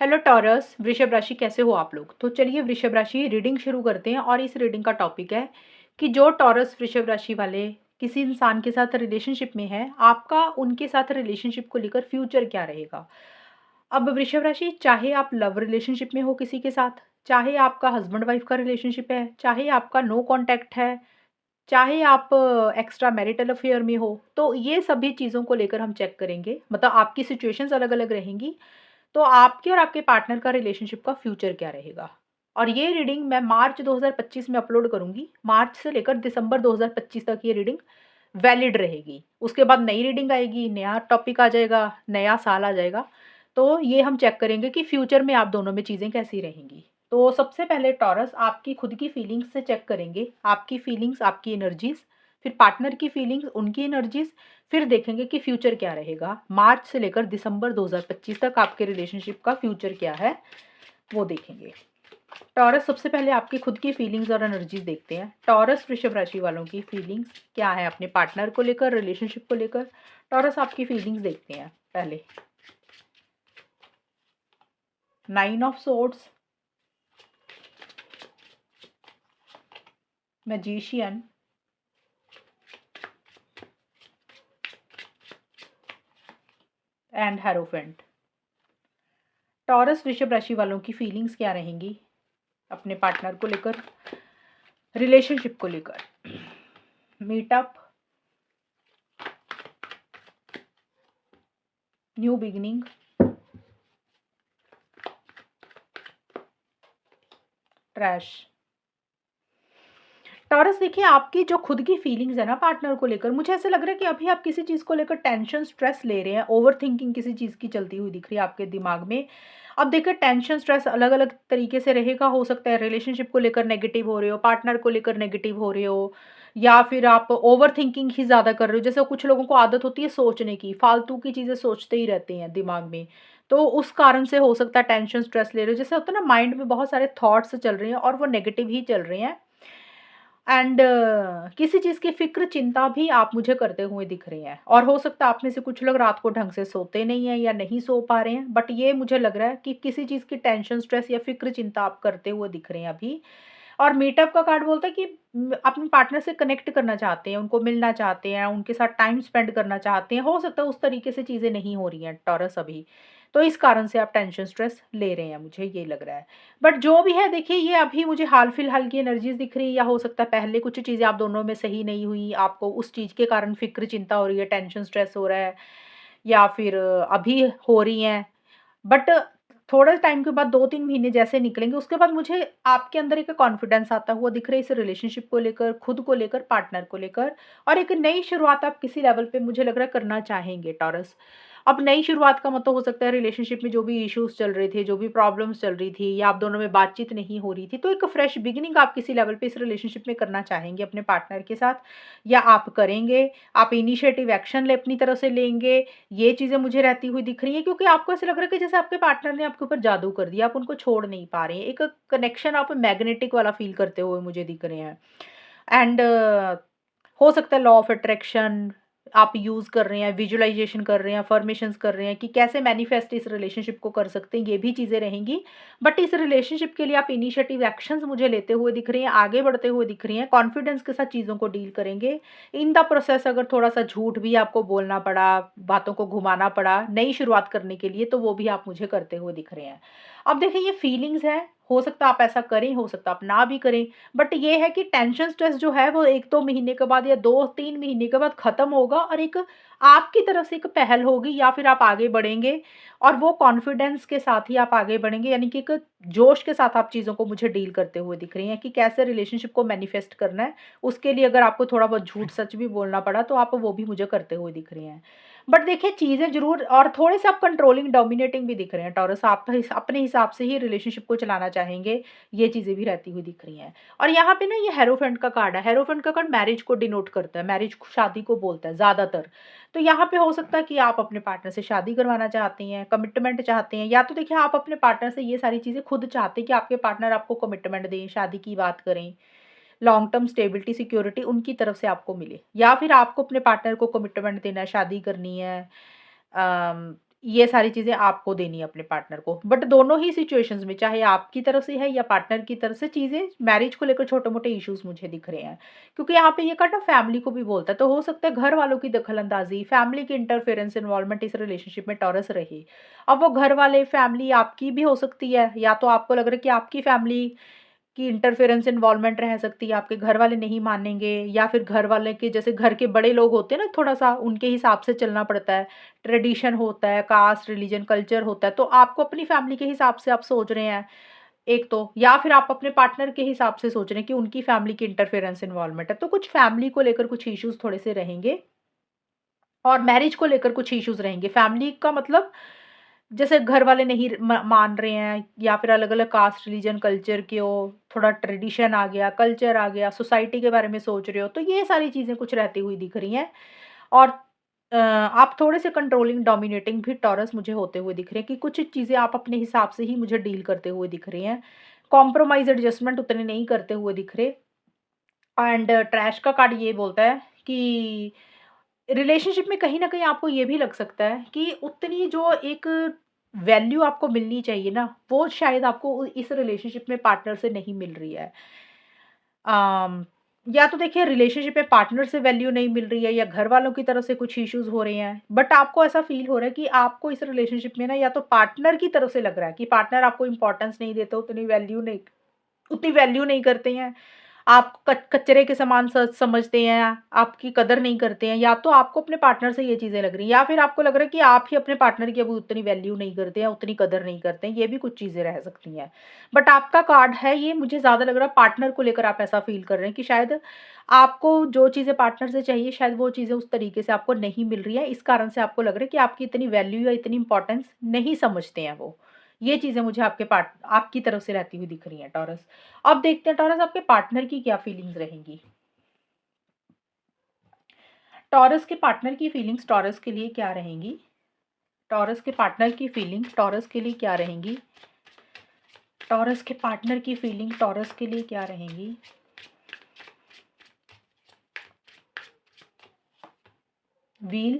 Hello taurus, वृषभ राशि कैसे हो आप लोग। तो चलिए वृषभ राशि रीडिंग शुरू करते हैं और इस रीडिंग का टॉपिक है कि जो टॉरस वृषभ राशि वाले किसी इंसान के साथ रिलेशनशिप में है, आपका उनके साथ रिलेशनशिप को लेकर फ्यूचर क्या रहेगा। अब वृषभ राशि, चाहे आप लव रिलेशनशिप में हो किसी के साथ, चाहे आपका हस्बैंड वाइफ का रिलेशनशिप है, चाहे आपका नो कांटेक्ट है, चाहे आप एक्स्ट्रा मैरिटल अफेयर में हो, तो ये सभी चीज़ों को लेकर हम चेक करेंगे। मतलब आपकी सिचुएशंस अलग अलग रहेंगी, तो आपके और आपके पार्टनर का रिलेशनशिप का फ्यूचर क्या रहेगा। और ये रीडिंग मैं मार्च 2025 में अपलोड करूंगी। मार्च से लेकर दिसंबर 2025 तक ये रीडिंग वैलिड रहेगी। उसके बाद नई रीडिंग आएगी, नया टॉपिक आ जाएगा, नया साल आ जाएगा। तो ये हम चेक करेंगे कि फ्यूचर में आप दोनों में चीज़ें कैसी रहेंगी। तो सबसे पहले टॉरस आपकी खुद की फीलिंग्स से चेक करेंगे, आपकी फीलिंग्स, आपकी एनर्जीज, फिर पार्टनर की फीलिंग्स, उनकी एनर्जीज, फिर देखेंगे कि फ्यूचर क्या रहेगा। मार्च से लेकर दिसंबर 2025 तक आपके रिलेशनशिप का फ्यूचर क्या है, वो देखेंगे। टॉरस, सबसे पहले आपकी खुद की फीलिंग्स और एनर्जीज देखते हैं। टॉरस वृषभ राशि वालों की फीलिंग्स क्या है अपने पार्टनर को लेकर, रिलेशनशिप को लेकर। टॉरस आपकी फीलिंग्स देखते हैं पहले। 9 of swords, magician, and hierophant. Taurus वृषभ राशि वालों की फीलिंग्स क्या रहेंगी अपने पार्टनर को लेकर, रिलेशनशिप को लेकर। Meetup, new beginning, trash. Taurus, देखिए आपकी जो खुद की फीलिंग्स है ना पार्टनर को लेकर, मुझे ऐसा लग रहा है कि अभी आप किसी चीज़ को लेकर टेंशन स्ट्रेस ले रहे हैं, ओवर थिंकिंग किसी चीज़ की चलती हुई दिख रही है आपके दिमाग में। अब देखिए टेंशन स्ट्रेस अलग अलग तरीके से रहेगा। हो सकता है रिलेशनशिप को लेकर नेगेटिव हो रहे हो, पार्टनर को लेकर नेगेटिव हो रहे हो, या फिर आप ओवर थिंकिंग ही ज़्यादा कर रहे हो। जैसे कुछ लोगों को आदत होती है सोचने की, फालतू की चीज़ें सोचते ही रहते हैं दिमाग में। तो उस कारण से हो सकता है टेंशन स्ट्रेस ले रहे हो। जैसे होता है ना, माइंड में बहुत सारे थॉट्स चल रहे हैं और वो नेगेटिव ही चल रहे हैं। एंड किसी चीज़ की फ़िक्र चिंता भी आप मुझे करते हुए दिख रहे हैं। और हो सकता है आप में से कुछ लोग रात को ढंग से सोते नहीं हैं या नहीं सो पा रहे हैं, बट ये मुझे लग रहा है कि किसी चीज़ की टेंशन, स्ट्रेस या फ़िक्र चिंता आप करते हुए दिख रहे हैं अभी। और मीटअप का कार्ड बोलता है कि अपने पार्टनर से कनेक्ट करना चाहते हैं, उनको मिलना चाहते हैं, उनके साथ टाइम स्पेंड करना चाहते हैं। हो सकता है उस तरीके से चीज़ें नहीं हो रही हैं टॉरस अभी। तो इस कारण से आप टेंशन स्ट्रेस ले रहे हैं, मुझे ये लग रहा है। बट जो भी है देखिए, ये अभी मुझे हाल-फिलहाल की एनर्जीज़ दिख रही है, या हो सकता है पहले कुछ चीज़ें आप दोनों में सही नहीं हुई, आपको उस चीज़ के कारण फ़िक्र चिंता हो रही है, टेंशन स्ट्रेस हो रहा है, या फिर अभी हो रही हैं। बट थोड़े टाइम के बाद 2-3 महीने जैसे निकलेंगे, उसके बाद मुझे आपके अंदर एक कॉन्फिडेंस आता हुआ दिख रहा है इस रिलेशनशिप को लेकर, खुद को लेकर, पार्टनर को लेकर। और एक नई शुरुआत आप किसी लेवल पे मुझे लग रहा है करना चाहेंगे टॉरस। अब नई शुरुआत का मतलब हो सकता है रिलेशनशिप में जो भी इश्यूज़ चल रहे थे, जो भी प्रॉब्लम्स चल रही थी, या आप दोनों में बातचीत नहीं हो रही थी, तो एक फ्रेश बिगिनिंग आप किसी लेवल पे इस रिलेशनशिप में करना चाहेंगे अपने पार्टनर के साथ, या आप करेंगे। आप इनिशिएटिव एक्शन ले अपनी तरफ से लेंगे। ये चीज़ें मुझे रहती हुई दिख रही हैं, क्योंकि आपको ऐसा लग रहा है कि जैसे आपके पार्टनर ने आपके ऊपर जादू कर दिया, आप उनको छोड़ नहीं पा रहे हैं। एक कनेक्शन आप मैग्नेटिक वाला फ़ील करते हुए मुझे दिख रहे हैं। एंड हो सकता है लॉ ऑफ अट्रैक्शन आप यूज़ कर रहे हैं, विजुअलाइज़ेशन कर रहे हैं, अफ़र्मेशंस कर रहे हैं कि कैसे मैनिफेस्ट इस रिलेशनशिप को कर सकते हैं, ये भी चीज़ें रहेंगी। बट इस रिलेशनशिप के लिए आप इनिशिएटिव एक्शंस मुझे लेते हुए दिख रही हैं, आगे बढ़ते हुए दिख रही हैं, कॉन्फिडेंस के साथ चीज़ों को डील करेंगे। इन द प्रोसेस अगर थोड़ा-सा झूठ भी आपको बोलना पड़ा, बातों को घुमाना पड़ा, नई शुरुआत करने के लिए, तो वो भी आप मुझे करते हुए दिख रहे हैं। अब देखिए ये फीलिंग्स है, हो सकता है आप ऐसा करें, हो सकता है आप ना भी करें। बट ये है कि टेंशन स्ट्रेस जो है वो 1-2 महीने के बाद या 2-3 महीने के बाद खत्म होगा, और एक आपकी तरफ से एक पहल होगी, या फिर आप आगे बढ़ेंगे, और वो कॉन्फिडेंस के साथ ही आप आगे बढ़ेंगे। यानी कि एक जोश के साथ आप चीज़ों को मुझे डील करते हुए दिख रही हैं कि कैसे रिलेशनशिप को मैनिफेस्ट करना है। उसके लिए अगर आपको थोड़ा बहुत झूठ सच भी बोलना पड़ा, तो आप वो भी मुझे करते हुए दिख रही हैं। बट देखिए चीज़ें ज़रूर, और थोड़े से आप कंट्रोलिंग, डोमिनेटिंग भी दिख रहे हैं टॉरस। आप अपने हिसाब से ही रिलेशनशिप को चलाना चाहेंगे, ये चीज़ें भी रहती हुई दिख रही हैं। और यहाँ पे ना ये हेरोफेंट का कार्ड है। हेरोफेंट का कार्ड मैरिज को डिनोट करता है, मैरिज को, शादी को बोलता है ज़्यादातर। तो यहाँ पे हो सकता है कि आप अपने पार्टनर से शादी करवाना चाहती हैं, कमिटमेंट चाहते हैं, या तो देखिए आप अपने पार्टनर से ये सारी चीज़ें खुद चाहते हैं कि आपके पार्टनर आपको कमिटमेंट दें, शादी की बात करें, लॉन्ग टर्म स्टेबिलिटी, सिक्योरिटी उनकी तरफ से आपको मिले, या फिर आपको अपने पार्टनर को कमिटमेंट देना है, शादी करनी है। ये सारी चीज़ें आपको देनी है अपने पार्टनर को। बट दोनों ही सिचुएशंस में, चाहे आपकी तरफ से है या पार्टनर की तरफ से, चीज़ें मैरिज को लेकर छोटे-मोटे इश्यूज़ मुझे दिख रहे हैं। क्योंकि यहाँ पे ये कार्ड ना फैमिली को भी बोलता है, तो हो सकता है घर वालों की दखल-अंदाज़ी, फैमिली की इंटरफेरेंस, इन्वॉल्वमेंट इस रिलेशनशिप में टॉरस रहे। अब वो घर वाले, फैमिली आपकी भी हो सकती है, या तो आपको लग रहा है कि आपकी फैमिली की इंटरफेरेंस इन्वॉल्वमेंट रह सकती है, आपके घर वाले नहीं मानेंगे, या फिर घर वाले के जैसे घर के बड़े लोग होते हैं ना, थोड़ा-सा उनके हिसाब से चलना पड़ता है। ट्रेडिशन होता है, कास्ट, रिलीजन, कल्चर होता है, तो आपको अपनी फैमिली के हिसाब से आप सोच रहे हैं, एक तो, या फिर आप अपने पार्टनर के हिसाब से सोच रहे हैं कि उनकी फैमिली की इंटरफेरेंस इन्वॉल्वमेंट है। तो कुछ फैमिली को लेकर कुछ इश्यूज़ थोड़े से रहेंगे, और मैरिज को लेकर कुछ इश्यूज़ रहेंगे। फैमिली का मतलब जैसे घर वाले नहीं मान रहे हैं, या फिर अलग-अलग कास्ट, रिलीजन, कल्चर के हो, थोड़ा ट्रेडिशन आ गया, कल्चर आ गया, सोसाइटी के बारे में सोच रहे हो, तो ये सारी चीज़ें कुछ रहती हुई दिख रही हैं। और आप थोड़े से कंट्रोलिंग, डोमिनेटिंग भी टॉरस मुझे होते हुए दिख रहे हैं, कि कुछ चीज़ें आप अपने हिसाब से ही मुझे डील करते हुए दिख रही हैं। कॉम्प्रोमाइज़, एडजस्टमेंट उतने नहीं करते हुए दिख रहे। एंड ट्रैश का कार्ड ये बोलता है कि रिलेशनशिप में कहीं न कहीं आपको ये भी लग सकता है कि उतनी जो एक वैल्यू आपको मिलनी चाहिए ना, वो शायद आपको इस रिलेशनशिप में पार्टनर से नहीं मिल रही है। अम, या तो देखिए रिलेशनशिप में पार्टनर से वैल्यू नहीं मिल रही है, या घर वालों की तरफ से कुछ इश्यूज़ हो रहे हैं। बट आपको ऐसा फ़ील हो रहा है कि आपको इस रिलेशनशिप में ना, या तो पार्टनर की तरफ से लग रहा है कि पार्टनर आपको इम्पोर्टेंस नहीं देते, उतनी वैल्यू नहीं करते हैं। आप कचरे के समान समझते हैं, आपकी कदर नहीं करते हैं, या तो आपको अपने पार्टनर से ये चीज़ें लग रही हैं, या फिर आपको लग रहा है कि आप ही अपने पार्टनर की अभी उतनी वैल्यू नहीं करते हैं, उतनी कदर नहीं करते हैं, ये भी कुछ चीज़ें रह सकती हैं। बट आपका कार्ड है ये, मुझे ज़्यादा लग रहा है पार्टनर को लेकर आप ऐसा फ़ील कर रहे हैं कि शायद आपको जो चीज़ें पार्टनर से चाहिए, शायद वो चीज़ें उस तरीके से आपको नहीं मिल रही हैं, इस कारण से आपको लग रहा है कि आपकी इतनी वैल्यू या इतनी इम्पोर्टेंस नहीं समझते हैं वो। ये चीज़ें मुझे आपकी तरफ से रहती हुई दिख रही हैं टॉरस। अब देखते हैं टॉरस आपके पार्टनर की क्या फीलिंग्स रहेंगी। टॉरस के पार्टनर की फीलिंग्स टॉरस के लिए क्या रहेंगी? टॉरस के पार्टनर की फीलिंग टॉरस के लिए क्या रहेंगी? टॉरस के पार्टनर की फीलिंग टॉरस के लिए क्या रहेंगी? Wheel,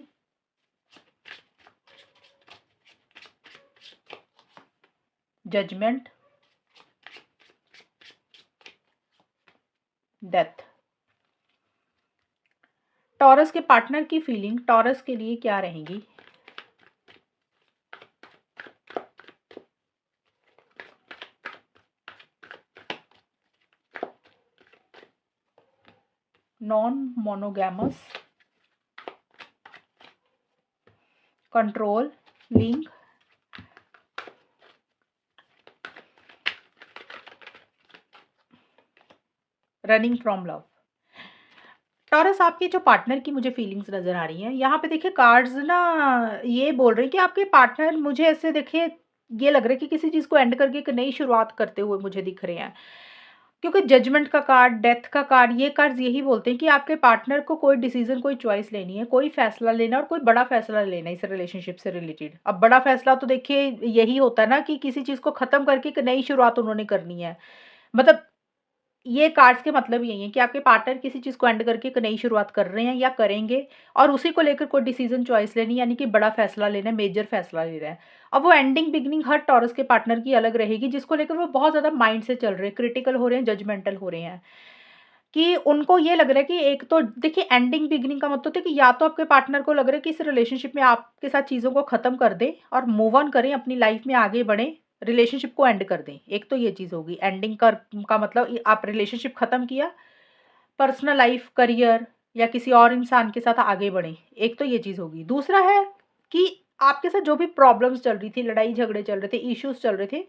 judgement, death. टॉरस के पार्टनर की फीलिंग टॉरस के लिए क्या रहेंगी? Non monogamous, control, link, running from love. Taurus आपके जो पार्टनर की मुझे फीलिंग्स नज़र आ रही हैं, यहाँ पे देखिए कार्ड्स ना ये बोल रहे हैं कि आपके पार्टनर मुझे ऐसे देखिए, ये लग रहा है कि किसी चीज़ को एंड करके एक नई शुरुआत करते हुए मुझे दिख रहे हैं। क्योंकि जजमेंट का कार्ड, डेथ का कार्ड, ये कार्ड्स यही बोलते हैं कि आपके पार्टनर को कोई डिसीज़न, कोई चॉइस लेनी है, कोई फैसला लेना है, और कोई बड़ा फैसला लेना है इस रिलेशनशिप से रिलेटेड। अब बड़ा फैसला तो देखिए यही होता है ना कि किसी चीज़ को ख़त्म करके एक नई शुरुआत उन्होंने करनी है। मतलब ये कार्ड्स के मतलब यही है कि आपके पार्टनर किसी चीज़ को एंड करके एक नई शुरुआत कर रहे हैं या करेंगे, और उसी को लेकर कोई डिसीजन चॉइस लेनी, यानी कि बड़ा फैसला लेना है, मेजर फैसला ले रहा है। अब वो एंडिंग बिगिनिंग हर टॉरस के पार्टनर की अलग रहेगी, जिसको लेकर वो बहुत ज़्यादा माइंड से चल रहे हैं, क्रिटिकल हो रहे हैं, जजमेंटल हो रहे हैं। कि उनको ये लग रहा है कि एक तो देखिए एंडिंग बिगिनिंग का मतलब है कि या तो आपके पार्टनर को लग रहा है कि इस रिलेशनशिप में आपके साथ चीज़ों को ख़त्म कर दें और मूव ऑन करें, अपनी लाइफ में आगे बढ़ें, रिलेशनशिप को एंड कर दें। एक तो ये चीज़ होगी एंडिंग का मतलब आप रिलेशनशिप ख़त्म किया, पर्सनल लाइफ, करियर या किसी और इंसान के साथ आगे बढ़ें, एक तो ये चीज़ होगी। दूसरा है कि आपके साथ जो भी प्रॉब्लम्स चल रही थी, लड़ाई झगड़े चल रहे थे, इश्यूज़ चल रहे थे,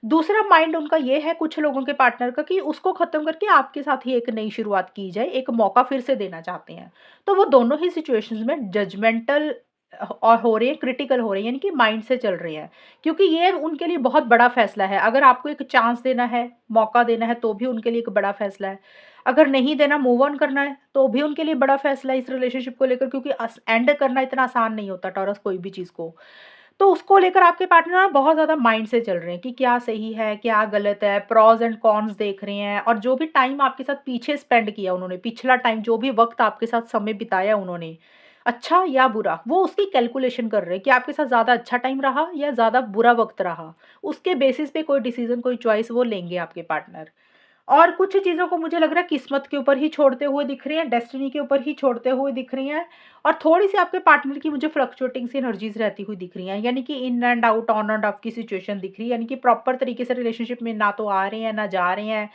दूसरा माइंड उनका ये है कुछ लोगों के पार्टनर का कि उसको खत्म करके आपके साथ ही एक नई शुरुआत की जाए, एक मौका फिर से देना चाहते हैं। तो वो दोनों ही सिचुएशंस में जजमेंटल और हो रहे हैं, क्रिटिकल हो रहे हैं, यानी कि माइंड से चल रहे हैं। क्योंकि ये उनके लिए बहुत बड़ा फैसला है। अगर आपको एक चांस देना है, मौका देना है, तो भी उनके लिए एक बड़ा फैसला है। अगर नहीं देना, मूव ऑन करना है, तो भी उनके लिए बड़ा फैसला है इस रिलेशनशिप को लेकर, क्योंकि एंड करना इतना आसान नहीं होता टॉरस, कोई भी चीज़ को। तो उसको लेकर आपके पार्टनर ना बहुत ज़्यादा माइंड से चल रहे हैं कि क्या सही है, क्या गलत है, प्रोस एंड कॉन्स देख रहे हैं, और जो भी टाइम आपके साथ पीछे स्पेंड किया उन्होंने, पिछला टाइम जो भी वक़्त आपके साथ समय बिताया उन्होंने, अच्छा या बुरा, वो उसकी कैलकुलेशन कर रहे हैं कि आपके साथ ज़्यादा अच्छा टाइम रहा या ज़्यादा बुरा वक़्त रहा। उसके बेसिस पे कोई डिसीज़न, कोई चॉइस वो लेंगे आपके पार्टनर। और कुछ चीज़ों को मुझे लग रहा है किस्मत के ऊपर ही छोड़ते हुए दिख रही हैं, डेस्टिनी के ऊपर ही छोड़ते हुए दिख रही हैं। और थोड़ी-सी आपके पार्टनर की मुझे फ्लक्चुएटिंग सी एनर्जीज़ रहती हुई दिख रही हैं, यानी कि in and out, on end of की सिचुएशन दिख रही है, यानी कि प्रॉपर तरीके से रिलेशनशिप में ना तो आ रहे हैं, ना जा रहे हैं।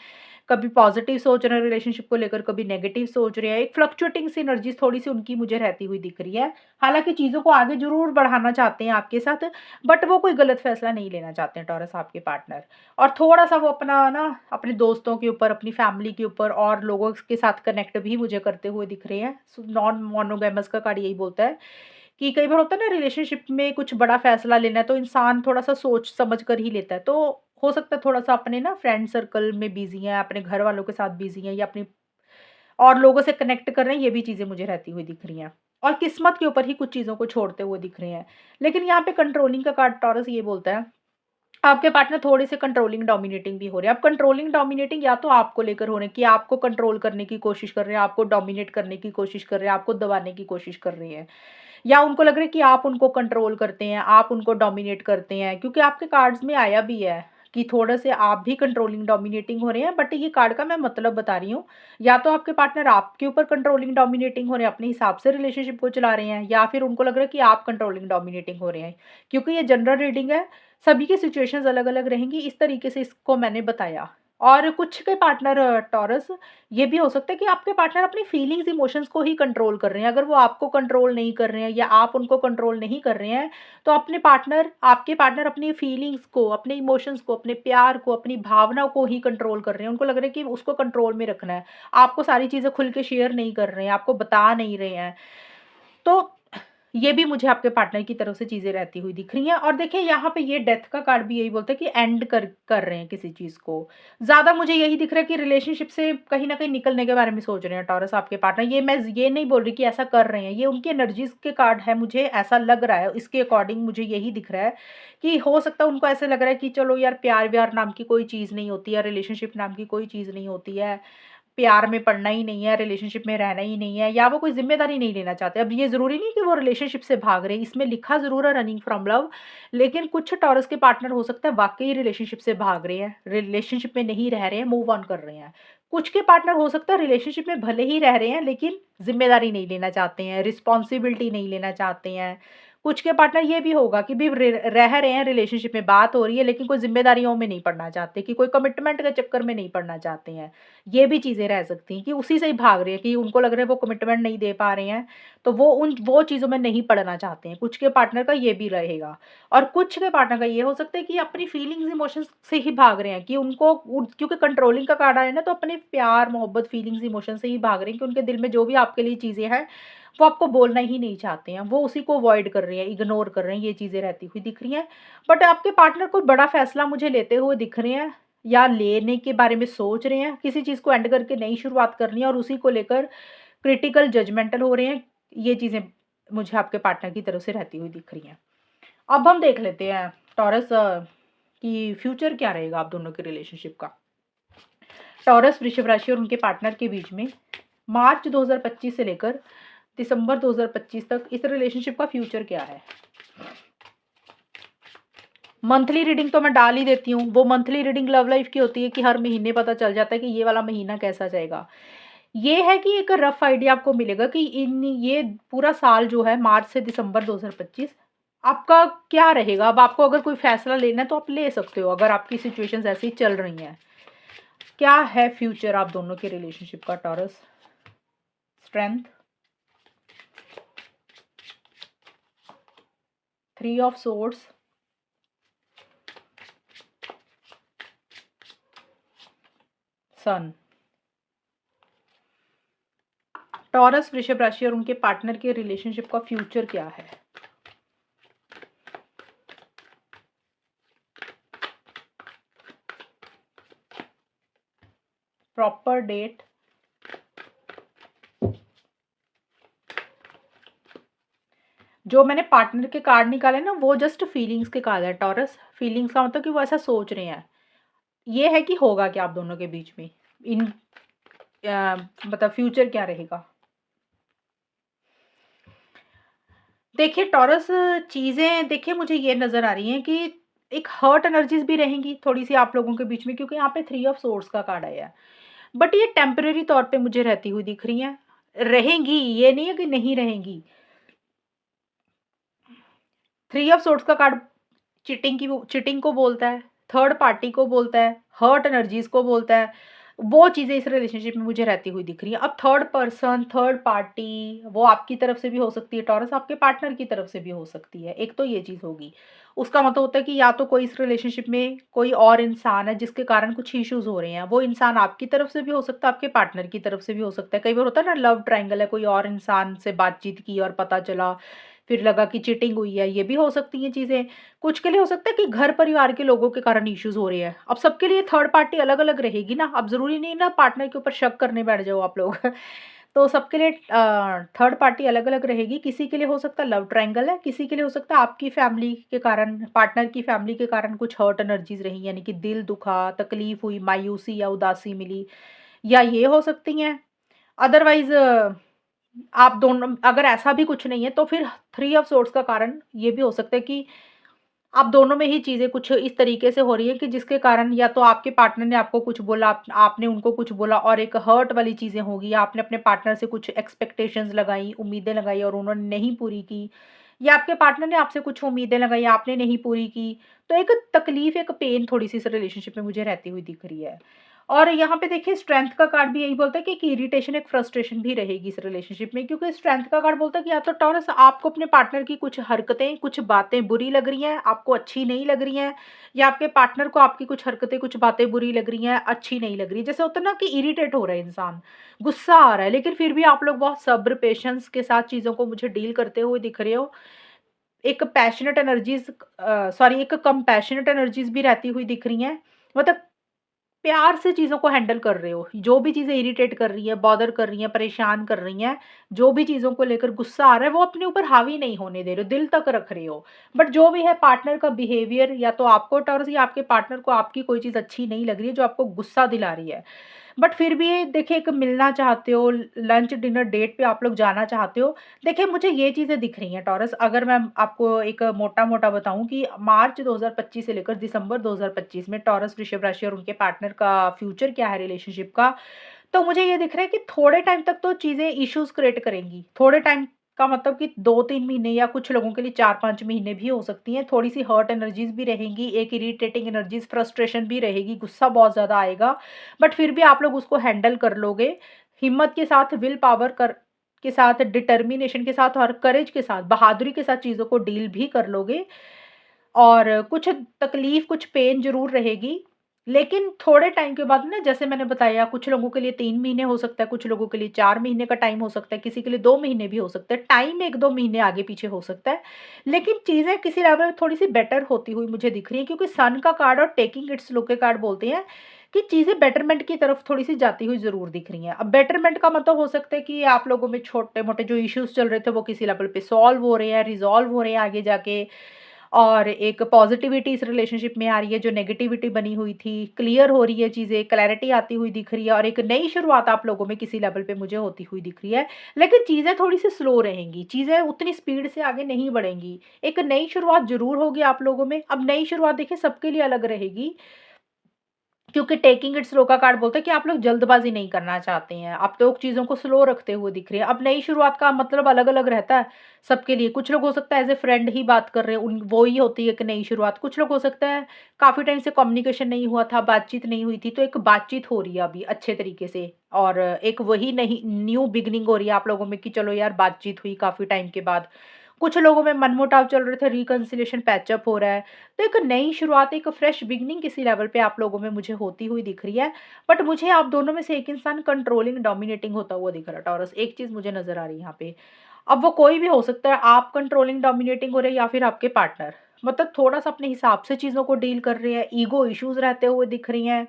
कभी पॉजिटिव सोच रहे हैं रिलेशनशिप को लेकर, कभी नेगेटिव सोच रहे हैं। एक फ्लक्चुएटिंग सी एनर्जीज़ थोड़ी-सी उनकी मुझे रहती हुई दिख रही है। हालाँकि चीज़ों को आगे ज़रूर बढ़ाना चाहते हैं आपके साथ, बट वो कोई गलत फैसला नहीं लेना चाहते हैं टॉरस आपके पार्टनर। और थोड़ा-सा वो अपना ना अपने दोस्तों के ऊपर, अपनी फैमिली के ऊपर और लोगों के साथ कनेक्ट भी मुझे करते हुए दिख रहे हैं। नॉन मोनोगैमस का कार्ड यही बोलता है कि कई बार होता है ना रिलेशनशिप में कुछ बड़ा फैसला लेना है तो इंसान थोड़ा-सा सोच समझ कर ही लेता है। तो हो सकता है थोड़ा-सा अपने ना फ्रेंड सर्कल में बिज़ी हैं, अपने घर वालों के साथ बिज़ी हैं या अपनी और लोगों से कनेक्ट कर रहे हैं, ये भी चीज़ें मुझे रहती हुई दिख रही हैं। और किस्मत के ऊपर ही कुछ चीज़ों को छोड़ते हुए दिख रहे हैं। लेकिन यहाँ पे कंट्रोलिंग का कार्ड टॉरस ये बोलता है, आपके पार्टनर थोड़े-से कंट्रोलिंग, डोमिनेटिंग भी हो रहे हैं। अब कंट्रोलिंग, डोमिनेटिंग या तो आपको लेकर हो रहे हैं कि आपको कंट्रोल करने की कोशिश कर रहे हैं, आपको डोमिनेट करने की कोशिश कर रहे हैं, आपको दबाने की कोशिश कर रहे हैं। या उनको लग रहा है कि आप उनको कंट्रोल करते हैं, आप उनको डोमिनेट करते हैं, क्योंकि आपके कार्ड्स में आया भी है कि थोड़े-से आप भी कंट्रोलिंग, डोमिनेटिंग हो रहे हैं, बट ये कार्ड का मैं मतलब बता रही हूँ। या तो आपके पार्टनर आपके ऊपर कंट्रोलिंग, डोमिनेटिंग हो रहे हैं, अपने हिसाब से रिलेशनशिप को चला रहे हैं, या फिर उनको लग रहा है कि आप कंट्रोलिंग, डोमिनेटिंग हो रहे हैं। क्योंकि ये जनरल रीडिंग है, सभी की सिचुएशंस अलग-अलग रहेंगी, इस तरीके से इसको मैंने बताया। और कुछ के पार्टनर टॉरस, ये भी हो सकता है कि आपके पार्टनर अपनी फीलिंग्स, इमोशंस को ही कंट्रोल कर रहे हैं। अगर वो आपको कंट्रोल नहीं कर रहे हैं या आप उनको कंट्रोल नहीं कर रहे हैं, तो आपके पार्टनर अपनी फीलिंग्स को, अपने इमोशंस को, अपने प्यार को, अपनी भावनाओं को ही कंट्रोल कर रहे हैं। उनको लग रहा है कि उसको कंट्रोल में रखना है। आपको सारी चीज़ें खुल के शेयर नहीं कर रहे हैं, आपको बता नहीं रहे हैं। तो ये भी मुझे आपके पार्टनर की तरफ से चीज़ें रहती हुई दिख रही हैं। और देखिए यहाँ पे ये डेथ का कार्ड भी यही बोलता है कि एंड कर कर रहे हैं किसी चीज़ को। ज़्यादा मुझे यही दिख रहा है कि रिलेशनशिप से कहीं न कहीं निकलने के बारे में सोच रहे हैं टॉरस आपके पार्टनर। ये नहीं बोल रही कि ऐसा कर रहे हैं, ये उनकी एनर्जीज़ के कार्ड है, मुझे ऐसा लग रहा है। इसके अकॉर्डिंग मुझे यही दिख रहा है कि हो सकता है उनको ऐसा लग रहा है कि चलो यार, प्यार-व्यार नाम की कोई चीज़ नहीं होती है, रिलेशनशिप नाम की कोई चीज़ नहीं होती है। प्यार में पड़ना ही नहीं है, रिलेशनशिप में रहना ही नहीं है, या वो कोई ज़िम्मेदारी नहीं लेना चाहते। अब ये ज़रूरी नहीं कि वो रिलेशनशिप से भाग रहे हैं, इसमें लिखा ज़रूर है रनिंग फ्रॉम लव, लेकिन कुछ टॉरस के पार्टनर हो सकता है वाक़ई रिलेशनशिप से भाग रहे हैं, रिलेशनशिप में नहीं रह रहे हैं, मूव ऑन कर रहे हैं। कुछ के पार्टनर हो सकता है रिलेशनशिप में भले ही रह रहे हैं, लेकिन ज़िम्मेदारी नहीं लेना चाहते हैं, रिस्पॉन्सिबिलिटी नहीं लेना चाहते हैं। कुछ के पार्टनर ये भी होगा कि भी रह रहे हैं, रिलेशनशिप में बात हो रही है, लेकिन कोई ज़िम्मेदारियों में नहीं पड़ना चाहते, कि कोई कमिटमेंट के चक्कर में नहीं पड़ना चाहते हैं। ये भी चीज़ें रह सकती हैं कि उसी से ही भाग रहे हैं, कि उनको लग रहा है वो कमिटमेंट नहीं दे पा रहे हैं, तो वो चीज़ों में नहीं पड़ना चाहते हैं। कुछ के पार्टनर का ये भी रहेगा। और कुछ के पार्टनर का ये हो सकता है कि अपनी फीलिंग्स, इमोशंस से ही भाग रहे हैं, कि क्योंकि कंट्रोलिंग का कार्ड आया है ना, तो अपने प्यार, मोहब्बत, फीलिंग्स, इमोशन से ही भाग रहे हैं, कि उनके दिल में जो भी आपके लिए चीज़ें हैं, वो आपको बोलना ही नहीं चाहते हैं। वो उसी को अवॉइड कर रहे हैं, इग्नोर कर रहे हैं, ये चीज़ें रहती हुई दिख रही हैं। बट आपके पार्टनर कोई बड़ा फैसला मुझे लेते हुए दिख रहे हैं, या लेने के बारे में सोच रहे हैं, किसी चीज़ को एंड करके नई शुरुआत करनी है और उसी को लेकर क्रिटिकल, जजमेंटल हो रहे हैं। ये चीज़ें मुझे आपके पार्टनर की तरफ से रहती हुई दिख रही हैं। अब हम देख लेते हैं टॉरस कि फ्यूचर क्या रहेगा आप दोनों के रिलेशनशिप का। टॉरस, वृषभ राशि और उनके पार्टनर के बीच में मार्च 2025 से लेकर दिसंबर 2025 तक इस रिलेशनशिप का फ्यूचर क्या है। मंथली रीडिंग तो मैं डाल ही देती हूँ। वो मंथली रीडिंग लव लाइफ की होती है कि हर महीने पता चल जाता है कि ये वाला महीना कैसा जाएगा। ये है कि एक रफ आइडिया आपको मिलेगा कि इन ये पूरा साल जो है मार्च से दिसंबर 2025 आपका क्या रहेगा। अब आपको अगर कोई फैसला लेना है तो आप ले सकते हो, अगर आपकी सिचुएशंस ऐसी चल रही हैं। क्या है फ्यूचर आप दोनों के रिलेशनशिप का Taurus. Strength, 3 of swords, sun. Taurus, वृषभ राशि और उनके पार्टनर के रिलेशनशिप का फ्यूचर क्या है। प्रॉपर डेट, जो मैंने पार्टनर के कार्ड निकाले ना, वो जस्ट फीलिंग्स के कार्ड है टॉरस। फीलिंग्स का मतलब कि वो ऐसा सोच रहे हैं। ये है कि होगा क्या आप दोनों के बीच में, इन मतलब फ्यूचर क्या रहेगा। देखिए टॉरस चीज़ें देखिए मुझे ये नज़र आ रही हैं कि एक हर्ट एनर्जीज़ भी रहेंगी थोड़ी-सी आप लोगों के बीच में क्योंकि यहाँ पे 3 ऑफ सोर्ड्स का कार्ड आया है। बट ये टेम्परेरी तौर पे मुझे रहती हुई दिख रही हैं। रहेंगी, ये नहीं है कि नहीं रहेंगी। 3 ऑफ सोर्ड्स का कार्ड चीटिंग को बोलता है, थर्ड पार्टी को बोलता है, हर्ट एनर्जीज़ को बोलता है। वो चीज़ें इस रिलेशनशिप में मुझे रहती हुई दिख रही हैं। अब थर्ड पर्सन, थर्ड पार्टी वो आपकी तरफ से भी हो सकती है टॉरस, आपके पार्टनर की तरफ से भी हो सकती है। एक तो ये चीज़ होगी। उसका मतलब होता है कि या तो कोई इस रिलेशनशिप में कोई और इंसान है जिसके कारण कुछ इश्यूज़ हो रहे हैं। वो इंसान आपकी तरफ से भी हो सकता है, आपके पार्टनर की तरफ से भी हो सकता है। कई बार होता है ना लव ट्रायंगल है, कोई और इंसान से बातचीत की और पता चला, फिर लगा कि चीटिंग हुई है, ये भी हो सकती हैं चीज़ें। कुछ के लिए हो सकता है कि घर परिवार के लोगों के कारण इश्यूज़ हो रहे हैं। अब सबके लिए थर्ड पार्टी अलग-अलग रहेगी ना, अब ज़रूरी नहीं ना पार्टनर के ऊपर शक करने बैठ जाओ आप लोग। तो सबके लिए थर्ड पार्टी अलग-अलग रहेगी। किसी के लिए हो सकता है लव ट्रायंगल है, किसी के लिए हो सकता है आपकी फैमिली के कारण, पार्टनर की फैमिली के कारण कुछ हर्ट एनर्जीज़ रही, यानी कि दिल दुखा, तकलीफ हुई, मायूसी या उदासी मिली, या ये हो सकती हैं। अदरवाइज़ आप दोनों अगर ऐसा भी कुछ नहीं है तो फिर 3 ऑफ सोर्ड्स का कारण ये भी हो सकता है कि आप दोनों में ही चीज़ें कुछ इस तरीके से हो रही है कि जिसके कारण या तो आपके पार्टनर ने आपको कुछ बोला, आपने उनको कुछ बोला और एक हर्ट वाली चीज़ें होंगी, या आपने अपने पार्टनर से कुछ एक्सपेक्टेशंस लगाई, उम्मीदें लगाई और उन्होंने नहीं पूरी की, या आपके पार्टनर ने आपसे कुछ उम्मीदें लगाई, आपने नहीं पूरी की। तो एक तकलीफ़, एक पेन थोड़ी-सी इस रिलेशनशिप में मुझे रहती हुई दिख रही है। और यहाँ पे देखिए स्ट्रेंथ का कार्ड भी यही बोलता है कि एक इरिटेशन, एक फ्रस्ट्रेशन भी रहेगी इस रिलेशनशिप में, क्योंकि स्ट्रेंथ का कार्ड बोलता है कि या तो टॉरस आपको अपने पार्टनर की कुछ हरकतें, कुछ बातें बुरी लग रही हैं, आपको अच्छी नहीं लग रही हैं, या आपके पार्टनर को आपकी कुछ हरकतें, कुछ बातें बुरी लग रही हैं, अच्छी नहीं लग रही। जैसे होता है ना कि इरिटेट हो रहा है इंसान, गुस्सा आ रहा है, लेकिन फिर भी आप लोग बहुत सब्र, पेशेंस के साथ चीज़ों को मुझे डील करते हुए दिख रहे हो। एक पैशनेट एनर्जीज़ सॉरी एक कंपैशनेट एनर्जीज़ भी रहती हुई दिख रही हैं। मतलब प्यार से चीज़ों को हैंडल कर रहे हो। जो भी चीज़ें इरिटेट कर रही हैं, बॉदर कर रही हैं, परेशान कर रही हैं, जो भी चीज़ों को लेकर गुस्सा आ रहा है, वो अपने ऊपर हावी नहीं होने दे रहे हो, दिल तक रख रहे हो। बट जो भी है पार्टनर का बिहेवियर, या तो आपको टॉर्स या आपके पार्टनर को आपकी कोई चीज़ अच्छी नहीं लग रही है, जो आपको गुस्सा दिला रही है। बट फिर भी देखिए एक मिलना चाहते हो, लंच, डिनर, डेट पे आप लोग जाना चाहते हो। देखिए मुझे ये चीज़ें दिख रही हैं टॉरस, अगर मैं आपको एक मोटा-मोटा बताऊँ कि मार्च 2025 से लेकर दिसंबर 2025 में टॉरस, वृषभ राशि और उनके पार्टनर का फ्यूचर क्या है रिलेशनशिप का, तो मुझे ये दिख रहा है कि थोड़े टाइम तक तो चीज़ें इश्यूज़ क्रिएट करेंगी। थोड़े टाइम का मतलब कि 2-3 महीने, या कुछ लोगों के लिए 4-5 महीने भी हो सकती हैं। थोड़ी-सी हर्ट एनर्जीज़ भी रहेंगी, एक इरिटेटिंग एनर्जीज़, फ्रस्ट्रेशन भी रहेगी, गुस्सा बहुत ज़्यादा आएगा। बट फिर भी आप लोग उसको हैंडल कर लोगे। हिम्मत के साथ, विल पावर के साथ, डिटर्मिनेशन के साथ और करेज के साथ, बहादुरी के साथ चीज़ों को डील भी कर लोगे। और कुछ तकलीफ, कुछ पेन ज़रूर रहेगी, लेकिन थोड़े टाइम के बाद ना, जैसे मैंने बताया, कुछ लोगों के लिए 3 महीने हो सकता है, कुछ लोगों के लिए 4 महीने का टाइम हो सकता है, किसी के लिए 2 महीने भी हो सकता है। टाइम 1-2 महीने आगे-पीछे हो सकता है, लेकिन चीज़ें किसी लेवल में थोड़ी-सी बेटर होती हुई मुझे दिख रही हैं, क्योंकि सन का कार्ड और टेकिंग इट स्लो के कार्ड बोलते हैं कि चीज़ें बेटरमेंट की तरफ थोड़ी-सी जाती हुई ज़रूर दिख रही हैं। अब बेटरमेंट का मतलब हो सकता है कि आप लोगों में छोटे-मोटे जो इश्यूज़ चल रहे थे, वो किसी लेवल पे सॉल्व हो रहे हैं, रिज़ॉल्व हो रहे हैं आगे जाके, और एक पॉजिटिविटी इस रिलेशनशिप में आ रही है, जो नेगेटिविटी बनी हुई थी, क्लियर हो रही है चीज़ें, क्लैरिटी आती हुई दिख रही है, और एक नई शुरुआत आप लोगों में किसी लेवल पे मुझे होती हुई दिख रही है। लेकिन चीज़ें थोड़ी-सी स्लो रहेंगी, चीज़ें उतनी स्पीड से आगे नहीं बढ़ेंगी। एक नई शुरुआत ज़रूर होगी आप लोगों में। अब नई शुरुआत देखिए सबके लिए अलग रहेगी, क्योंकि टेकिंग इट स्लो का कार्ड बोलता है कि आप लोग जल्दबाज़ी नहीं करना चाहते हैं, आप लोग चीज़ों को स्लो रखते हुए दिख रहे हैं। अब नई शुरुआत का मतलब अलग-अलग रहता है सबके लिए। कुछ लोग हो सकता है एज़ ए फ्रेंड ही बात कर रहे हैं, उन वो ही होती है एक नई शुरुआत। कुछ लोग हो सकता है काफ़ी टाइम से कम्युनिकेशन नहीं हुआ था, बातचीत नहीं हुई थी, तो एक बातचीत हो रही है अभी अच्छे तरीके से, और एक वही नई न्यू बिगिनिंग हो रही है आप लोगों में कि चलो यार बातचीत हुई काफ़ी टाइम के बाद। कुछ लोगों में मनमुटाव चल रहे थे, रिकन्सिलिएशन पैचअप हो रहा है। तो एक नई शुरुआत, एक फ्रेश बिगिनिंग किसी लेवल पे आप लोगों में मुझे होती हुई दिख रही है। बट मुझे आप दोनों में से एक इंसान कंट्रोलिंग, डोमिनेटिंग होता हुआ दिख रहा है टॉरस। एक चीज़ मुझे नज़र आ रही है यहाँ पे। अब वो कोई भी हो सकता है, आप कंट्रोलिंग, डोमिनेटिंग हो रहे हैं या फिर आपके पार्टनर। मतलब थोड़ा-सा अपने हिसाब से चीज़ों को डील कर रहे हैं, ईगो इश्यूज़ रहते हुए दिख रही हैं,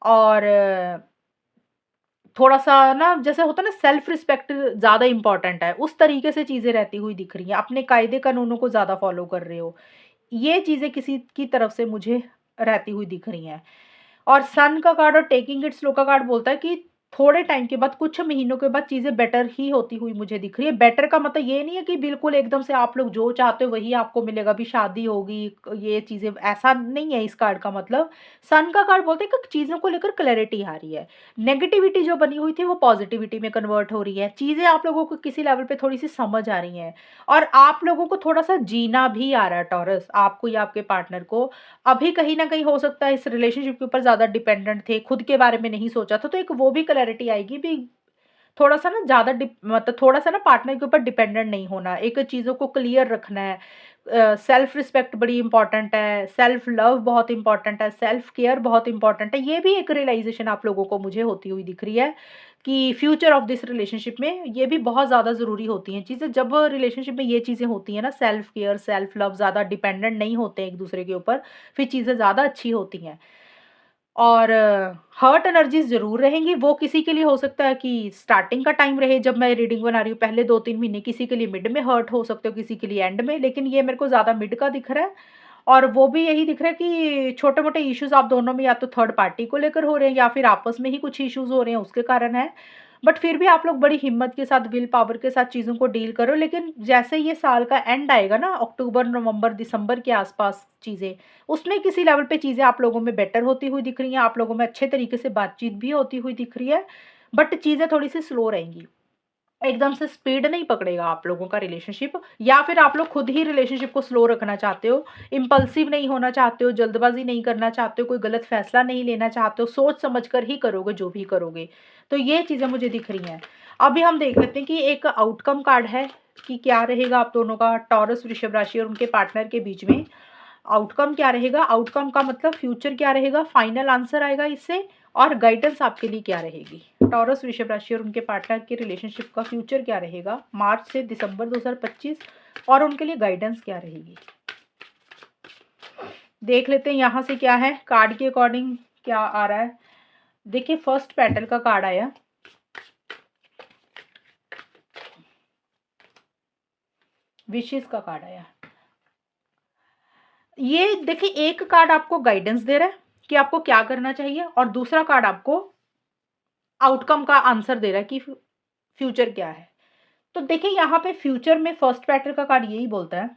और थोड़ा-सा ना जैसे होता है ना सेल्फ रिस्पेक्ट ज़्यादा इम्पोर्टेंट है, उस तरीके से चीज़ें रहती हुई दिख रही हैं। अपने कायदे-कानूनों को ज़्यादा फ़ॉलो कर रहे हो। ये चीज़ें किसी की तरफ से मुझे रहती हुई दिख रही हैं। और सन का कार्ड और टेकिंग इट स्लो का कार्ड बोलता है कि थोड़े टाइम के बाद, कुछ महीनों के बाद चीज़ें बेटर ही होती हुई मुझे दिख रही है। बेटर का मतलब ये नहीं है कि बिल्कुल एकदम से आप लोग जो चाहते हो वही आपको मिलेगा, अभी शादी होगी, ये चीज़ें, ऐसा नहीं है इस कार्ड का मतलब। सन का कार्ड बोलते हैं कि चीज़ों को लेकर क्लैरिटी आ रही है। नेगेटिविटी जो बनी हुई थी वो पॉजिटिविटी में कन्वर्ट हो रही है। चीज़ें आप लोगों को किसी लेवल पे थोड़ी-सी समझ आ रही हैं और आप लोगों को थोड़ा-सा जीना भी आ रहा है टॉरस, आपको या आपके पार्टनर को। अभी कहीं न कहीं हो सकता है इस रिलेशनशिप के ऊपर ज़्यादा डिपेंडेंट थे, खुद के बारे में नहीं सोचा था, तो एक वो भी क्लैरिटी आएगी भी। थोड़ा-सा ना ज़्यादा मतलब थोड़ा-सा ना पार्टनर के ऊपर डिपेंडेंट नहीं होना, एक चीज़ों को क्लियर रखना है। सेल्फ रिस्पेक्ट बड़ी इम्पोर्टेंट है, सेल्फ लव बहुत इम्पोर्टेंट है, सेल्फ केयर बहुत इम्पोर्टेंट है। ये भी एक रियलाइज़ेशन आप लोगों को मुझे होती हुई दिख रही है कि फ्यूचर ऑफ दिस रिलेशनशिप में ये भी बहुत ज़्यादा ज़रूरी होती हैं चीज़ें। जब रिलेशनशिप में ये चीज़ें होती हैं ना, सेल्फ केयर, सेल्फ लव, ज़्यादा डिपेंडेंट नहीं होते हैं एक-दूसरे के ऊपर, फिर चीज़ें ज़्यादा अच्छी होती हैं। और हर्ट एनर्जीज़ ज़रूर रहेंगी, वो किसी के लिए हो सकता है कि स्टार्टिंग का टाइम रहे जब मैं रीडिंग बना रही हूँ, पहले 2-3 महीने, किसी के लिए मिड में हर्ट हो सकते हो, किसी के लिए एंड में, लेकिन ये मेरे को ज़्यादा मिड का दिख रहा है। और वो भी यही दिख रहा है कि छोटे-मोटे इश्यूज़ आप दोनों में या तो थर्ड पार्टी को लेकर हो रहे हैं या फिर आपस में ही कुछ इश्यूज़ हो रहे हैं, उसके कारण है। बट फिर भी आप लोग बड़ी हिम्मत के साथ, विल पावर के साथ चीज़ों को डील करो, लेकिन जैसे ये साल का एंड आएगा ना, अक्टूबर, नवंबर, दिसंबर के आस-पास चीज़ें, उसमें किसी लेवल पे चीज़ें आप लोगों में बेटर होती हुई दिख रही हैं, आप लोगों में अच्छे तरीके से बातचीत भी होती हुई दिख रही है, बट चीज़ें थोड़ी-सी स्लो रहेंगी। एकदम से स्पीड नहीं पकड़ेगा आप लोगों का रिलेशनशिप, या फिर आप लोग खुद ही रिलेशनशिप को स्लो रखना चाहते हो, इम्पल्सिव नहीं होना चाहते हो, जल्दबाज़ी नहीं करना चाहते हो, कोई गलत फैसला नहीं लेना चाहते हो, सोच समझ कर ही करोगे जो भी करोगे। तो ये चीज़ें मुझे दिख रही हैं। अभी हम देख लेते हैं कि एक आउटकम कार्ड है कि क्या रहेगा आप दोनों का, टॉरस, वृषभ राशि और उनके पार्टनर के बीच में। आउटकम क्या रहेगा? आउटकम का मतलब फ्यूचर क्या रहेगा? फाइनल आंसर आएगा इससे, और गाइडेंस आपके लिए क्या रहेगी? टॉरस, वृषभ राशि और उनके पार्टनर के रिलेशनशिप का फ्यूचर क्या रहेगा मार्च से दिसंबर 2025, और उनके लिए गाइडेंस क्या रहेगी? देख लेते हैं यहाँ से क्या है, कार्ड के अकॉर्डिंग क्या आ रहा है। देखिए, फर्स्ट पेटल का कार्ड आया, विशेष का कार्ड आया। ये देखिए, एक कार्ड आपको गाइडेंस दे रहा है कि आपको क्या करना चाहिए, और दूसरा कार्ड आपको आउटकम का आंसर दे रहा है कि फ्यूचर क्या है। तो देखिए, यहाँ पे फ्यूचर में फर्स्ट पेटल का कार्ड यही बोलता है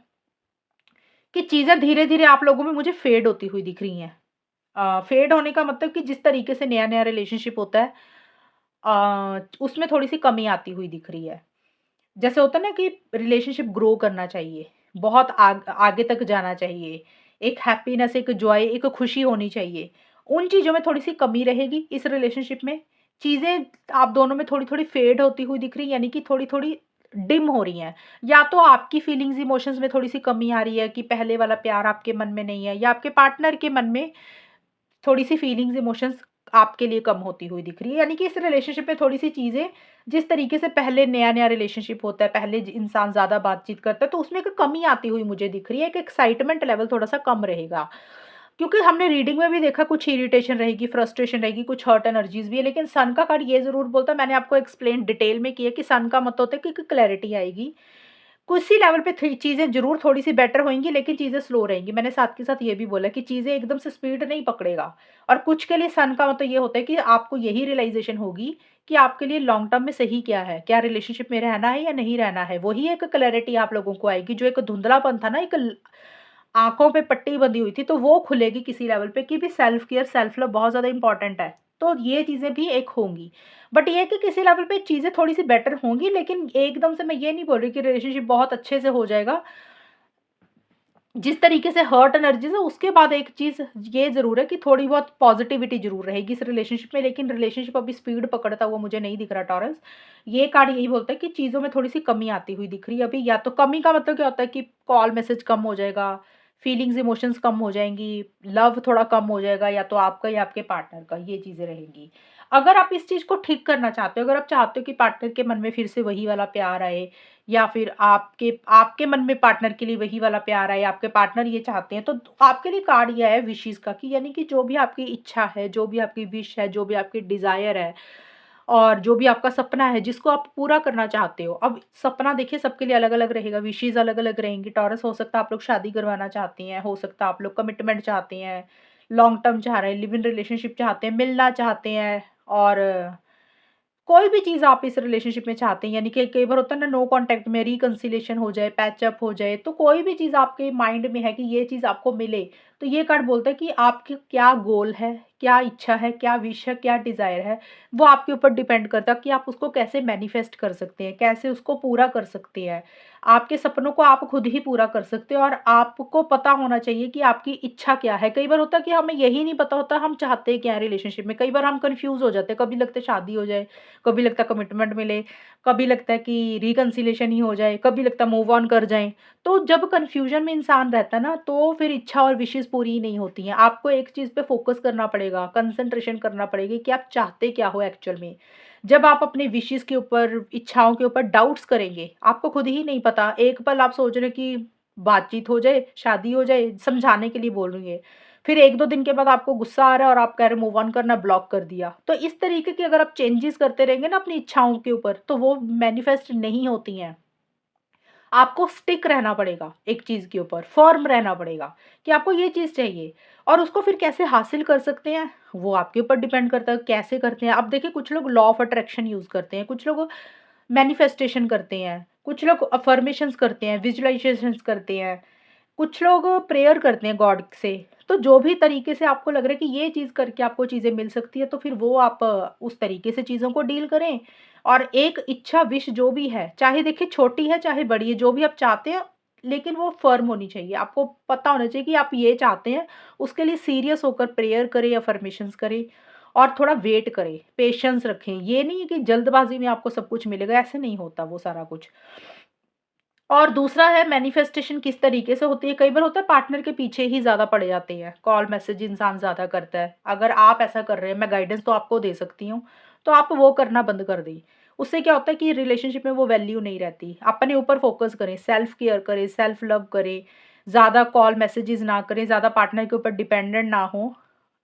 कि चीज़ें धीरे-धीरे आप लोगों में मुझे फेड होती हुई दिख रही हैं। फेड होने का मतलब कि जिस तरीके से नया-नया रिलेशनशिप होता है, उसमें थोड़ी-सी कमी आती हुई दिख रही है। जैसे होता है ना कि रिलेशनशिप ग्रो करना चाहिए, बहुत आगे तक जाना चाहिए, एक हैप्पीनेस, एक जॉय, एक खुशी होनी चाहिए। उन चीज़ों में थोड़ी-सी कमी रहेगी इस रिलेशनशिप में। चीज़ें आप दोनों में थोड़ी-थोड़ी फेड होती हुई दिख रही हैं, यानी कि थोड़ी-थोड़ी डिम हो रही हैं। या तो आपकी फीलिंग्स, इमोशंस में थोड़ी-सी कमी आ रही है कि पहले वाला प्यार आपके मन में नहीं है, या आपके पार्टनर के मन में थोड़ी-सी फीलिंग्स, इमोशंस आपके लिए कम होती हुई दिख रही है। यानी कि इस रिलेशनशिप में थोड़ी-सी चीज़ें, जिस तरीके से पहले नया-नया रिलेशनशिप होता है, पहले ज इंसान ज़्यादा बातचीत करता है, तो उसमें एक कमी आती हुई मुझे दिख रही है, एक एक्साइटमेंट लेवल थोड़ा-सा कम रहेगा। क्योंकि हमने रीडिंग में भी देखा, कुछ इरिटेशन रहेगी, फ्रस्ट्रेशन रहेगी, कुछ हर्ट एनर्जीज़ भी है, लेकिन सन का कार्ड ये ज़रूर बोलता है, मैंने आपको एक्सप्लेन डिटेल में किया कि सन का मतलब होता है कि क्लैरिटी आएगी। कुछ ही लेवल पे थी चीज़ें ज़रूर थोड़ी-सी बेटर होएँगी, लेकिन चीज़ें स्लो रहेंगी। मैंने साथ के साथ ये भी बोला कि चीज़ें एकदम से स्पीड नहीं पकड़ेगा, और कुछ के लिए सन का मतलब ये होता है कि आपको यही रियलाइज़ेशन होगी कि आपके लिए लॉन्ग टर्म में सही क्या है? क्या रिलेशनशिप में रहना है या नहीं रहना है? वही एक क्लैरिटी आप लोगों को आएगी, जो एक धुंधलापन था ना, एक ल आँखों पे पट्टी बंधी हुई थी, तो वो खुलेगी किसी लेवल पे कि भी सेल्फ केयर, सेल्फ लव बहुत ज़्यादा इम्पोर्टेंट है। तो ये चीज़ें भी एक होंगी। बट ये है कि किसी लेवल पे चीज़ें थोड़ी-सी बेटर होंगी, लेकिन एकदम से मैं ये नहीं बोल रही कि रिलेशनशिप बहुत अच्छे से हो जाएगा। जिस तरीके से हर्ट एनर्जीज़ है, उसके बाद एक चीज़ ये ज़रूर है कि थोड़ी बहुत पॉज़िटिविटी ज़रूर रहेगी इस रिलेशनशिप में, लेकिन रिलेशनशिप अभी स्पीड पकड़ता हुआ मुझे नहीं दिख रहा टॉरस। ये कार्ड यही बोलता है कि चीज़ों में थोड़ी-सी कमी आती हुई दिख रही है अभी, या तो कमी का मतलब क्या होता है कि कॉल मैसेज कम हो जाएगा, फीलिंग्स, इमोशंस कम हो जाएँगी, लव थोड़ा कम हो जाएगा, या तो आपका या आपके पार्टनर का, ये चीज़ें रहेंगी। अगर आप इस चीज़ को ठीक करना चाहते हो, अगर आप चाहते हो कि पार्टनर के मन में फिर से वही वाला प्यार आए, या फिर आपके आपके मन में पार्टनर के लिए वही वाला प्यार आए, आपके पार्टनर ये चाहते हैं, तो आपके लिए कार्ड ये है विशेस का कि यानी कि जो भी आपकी इच्छा है, जो भी आपकी विश है, जो भी आपकी डिज़ायर है, और जो भी आपका सपना है जिसको आप पूरा करना चाहते हो। अब सपना देखिए सबके लिए अलग-अलग रहेगा, विशेज़ अलग-अलग रहेंगी। टॉरस, हो सकता है आप लोग शादी करवाना चाहती हैं, हो सकता है आप लोग कमिटमेंट चाहते हैं, लॉन्ग टर्म चाह रहे हैं, लिव इन रिलेशनशिप चाहते हैं, मिलना चाहते हैं, और कोई भी चीज़ आप इस रिलेशनशिप में चाहते हैं, यानी कि कई बार होता है ना, नो कॉन्टैक्ट में रिकंसिलिएशन हो जाए, पैचअप हो जाए, तो कोई भी चीज़ आपके माइंड में है कि ये चीज़ आपको मिले, तो ये कार्ड बोलता है कि आपके क्या गोल है, क्या इच्छा है, क्या विश है, क्या डिज़ायर है, वो आपके ऊपर डिपेंड करता है कि आप उसको कैसे मैनिफेस्ट कर सकते हैं, कैसे उसको पूरा कर सकते हैं। आपके सपनों को आप खुद ही पूरा कर सकते हो, और आपको पता होना चाहिए कि आपकी इच्छा क्या है। कई बार होता है कि हमें यही नहीं पता होता हम चाहते क्या है रिलेशनशिप में, कई बार हम कन्फ्यूज़ हो जाते हैं, कभी लगता है शादी हो जाए, कभी लगता है कमिटमेंट मिले, कभी लगता है कि रिकंसिलिएशन ही हो जाए, कभी लगता है मूव ऑन कर जाएँ। तो जब कन्फ्यूज़न में इंसान रहता है ना, तो फिर इच्छा और विशेज़ पूरी ही नहीं होती हैं। आपको एक चीज़ पे फ़ोकस करना पड़ेगा, कंसंट्रेशन करना पड़ेगा कि आप चाहते क्या हो एक्चुअल में। जब आप अपने विशेज़ के ऊपर, इच्छाओं के ऊपर डाउट्स करेंगे, आपको खुद ही नहीं पता, एक पल आप सोच रहे हैं कि बातचीत हो जाए, शादी हो जाए, समझाने के लिए बोल रही हैं। फिर 1-2 दिन के बाद आपको गुस्सा आ रहा है और आप कह रहे हो मूव ऑन करना, ब्लॉक कर दिया। तो इस तरीके की अगर आप चेंजेज़ करते रहेंगे ना अपनी इच्छाओं के ऊपर, तो वो मैनिफेस्ट नहीं होती हैं। आपको स्टिक रहना पड़ेगा एक चीज़ के ऊपर, फ़र्म रहना पड़ेगा कि आपको ये चीज़ चाहिए, और उसको फिर कैसे हासिल कर सकते हैं, वो आपके ऊपर डिपेंड करता है कैसे करते हैं। अब देखिए, कुछ लोग लॉ ऑफ अट्रैक्शन यूज़ करते हैं, कुछ लोग मैनिफेस्टेशन करते हैं, कुछ लोग अफ़र्मेशंस करते हैं, विजुअलाइज़ेशंस करते हैं। कुछ लोग प्रेयर करते हैं गॉड से। तो जो भी तरीके से आपको लग रहा है कि ये चीज़ करके आपको चीज़ें मिल सकती है, तो फिर वो आप उस तरीके से चीज़ों को डील करें। और एक इच्छा विश जो भी है, चाहे देखिए छोटी है चाहे बड़ी है, जो भी आप चाहते हैं, लेकिन वो फ़र्म होनी चाहिए। आपको पता होना चाहिए कि आप ये चाहते हैं, उसके लिए सीरियस होकर प्रेयर करें, अफ़र्मेशंस करें और थोड़ा वेट करें, पेशेंस रखें। ये नहीं है कि जल्दबाज़ी में आपको सब कुछ मिलेगा, ऐसे नहीं होता वो सारा कुछ। और दूसरा है मैनिफेस्टेशन किस तरीके से होती है, कई बार होता है पार्टनर के पीछे ही ज़्यादा पड़ जाते हैं, कॉल मैसेज इंसान ज़्यादा करता है। अगर आप ऐसा कर रहे हैं, मैं गाइडेंस तो आपको दे सकती हूँ, तो आप वो करना बंद कर दें। उससे क्या होता है कि रिलेशनशिप में वो वैल्यू नहीं रहती। अपने ऊपर फ़ोकस करें, सेल्फ केयर करें, सेल्फ लव करें, ज़्यादा कॉल मैसेजेस ना करें, ज़्यादा पार्टनर के ऊपर डिपेंडेंट ना हों।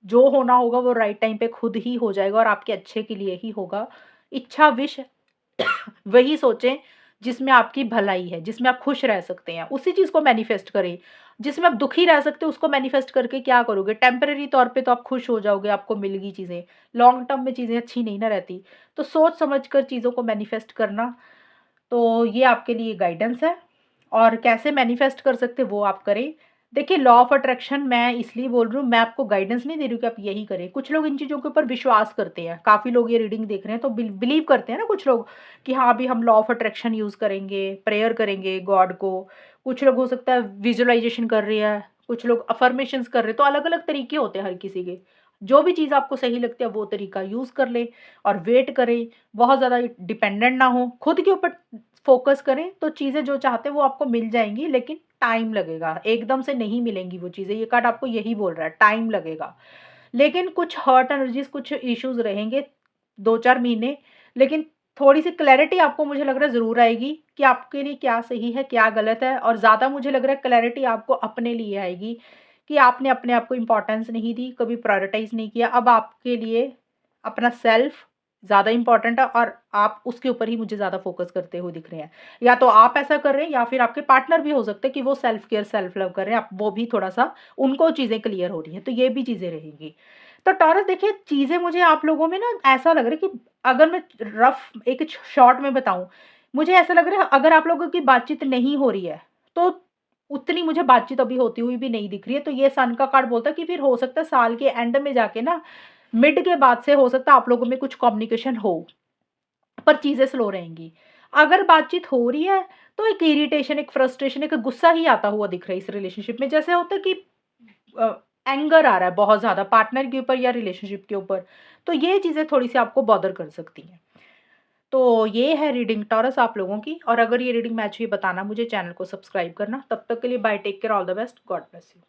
जो होना होगा वो राइट टाइम पे खुद ही हो जाएगा और आपके अच्छे के लिए ही होगा। इच्छा विश वही सोचें जिसमें आपकी भलाई है, जिसमें आप खुश रह सकते हैं, उसी चीज़ को मैनिफेस्ट करें। जिसमें आप दुखी रह सकते हो उसको मैनिफेस्ट करके क्या करोगे? टेम्परेरी तौर पे तो आप खुश हो जाओगे, आपको मिल गई चीज़ें, लॉन्ग टर्म में चीज़ें अच्छी नहीं ना रहती। तो सोच समझ कर चीज़ों को मैनिफेस्ट करना, तो ये आपके लिए गाइडेंस है। और कैसे मैनिफेस्ट कर सकते हैं वो आप करें। देखिए, लॉ ऑफ अट्रैक्शन मैं इसलिए बोल रही हूँ, मैं आपको गाइडेंस नहीं दे रही हूँ कि आप यही करें। कुछ लोग इन चीज़ों के ऊपर विश्वास करते हैं, काफ़ी लोग ये रीडिंग देख रहे हैं तो बिलीव करते हैं ना कुछ लोग कि हाँ, अभी हम लॉ ऑफ अट्रैक्शन यूज़ करेंगे, प्रेयर करेंगे गॉड को। कुछ लोग हो सकता है विजुअलाइज़ेशन कर रहे हैं, कुछ लोग अफ़र्मेशंस कर रहे हैं, तो अलग-अलग तरीके होते हैं हर किसी के। जो भी चीज़ आपको सही लगती है वो तरीका यूज़ कर लें और वेट करें, बहुत ज़्यादा डिपेंडेंट ना हों, खुद के ऊपर फ़ोकस करें, तो चीज़ें जो चाहते हैं वो आपको मिल जाएँगी, लेकिन टाइम लगेगा, एकदम से नहीं मिलेंगी वो चीज़ें। ये कार्ड आपको यही बोल रहा है, टाइम लगेगा। लेकिन कुछ हर्ट एनर्जीज़, कुछ इश्यूज़ रहेंगे 2-4 महीने, लेकिन थोड़ी-सी क्लैरिटी आपको मुझे लग रहा है ज़रूर आएगी कि आपके लिए क्या सही है, क्या गलत है, और ज़्यादा मुझे लग रहा है क्लैरिटी आपको अपने लिए आएगी कि आपने अपने आप को इम्पोर्टेंस नहीं दी, कभी प्रायोरिटाइज़ नहीं किया। अब आपके लिए अपना सेल्फ ज़्यादा इम्पोर्टेंट है और आप उसके ऊपर ही मुझे ज़्यादा फ़ोकस करते हुए दिख रहे हैं। या तो आप ऐसा कर रहे हैं या फिर आपके पार्टनर भी हो सकते हैं कि वो सेल्फ केयर, सेल्फ लव कर रहे हैं, आप वो भी थोड़ा-सा उनको चीज़ें क्लियर हो रही हैं, तो ये भी चीज़ें रहेंगी। तो टॉरस देखिए, चीज़ें मुझे आप लोगों में ना ऐसा लग रहा है कि अगर मैं रफ़ एक शॉर्ट में बताऊँ, मुझे ऐसा लग रहा है अगर आप लोगों की बातचीत नहीं हो रही है, तो उतनी मुझे बातचीत अभी होती हुई भी नहीं दिख रही है। तो ये सन का कार्ड बोलता है कि फिर हो सकता है साल के एंड में जाके ना, मिड के बाद से हो सकता है आप लोगों में कुछ कम्युनिकेशन हो, पर चीज़ें स्लो रहेंगी। अगर बातचीत हो रही है, तो एक इरिटेशन, एक फ्रस्ट्रेशन, एक गुस्सा ही आता हुआ दिख रहा है इस रिलेशनशिप में। जैसे होता है कि अ, एंगर आ रहा है बहुत ज़्यादा पार्टनर के ऊपर या रिलेशनशिप के ऊपर। तो ये चीज़ें थोड़ी-सी आपको बॉदर कर सकती हैं। तो ये है रीडिंग टॉरस आप लोगों की, और अगर ये रीडिंग मैच हुई बताना मुझे, चैनल को सब्सक्राइब करना। तब तक के लिए bye, take care, all the best, God bless you.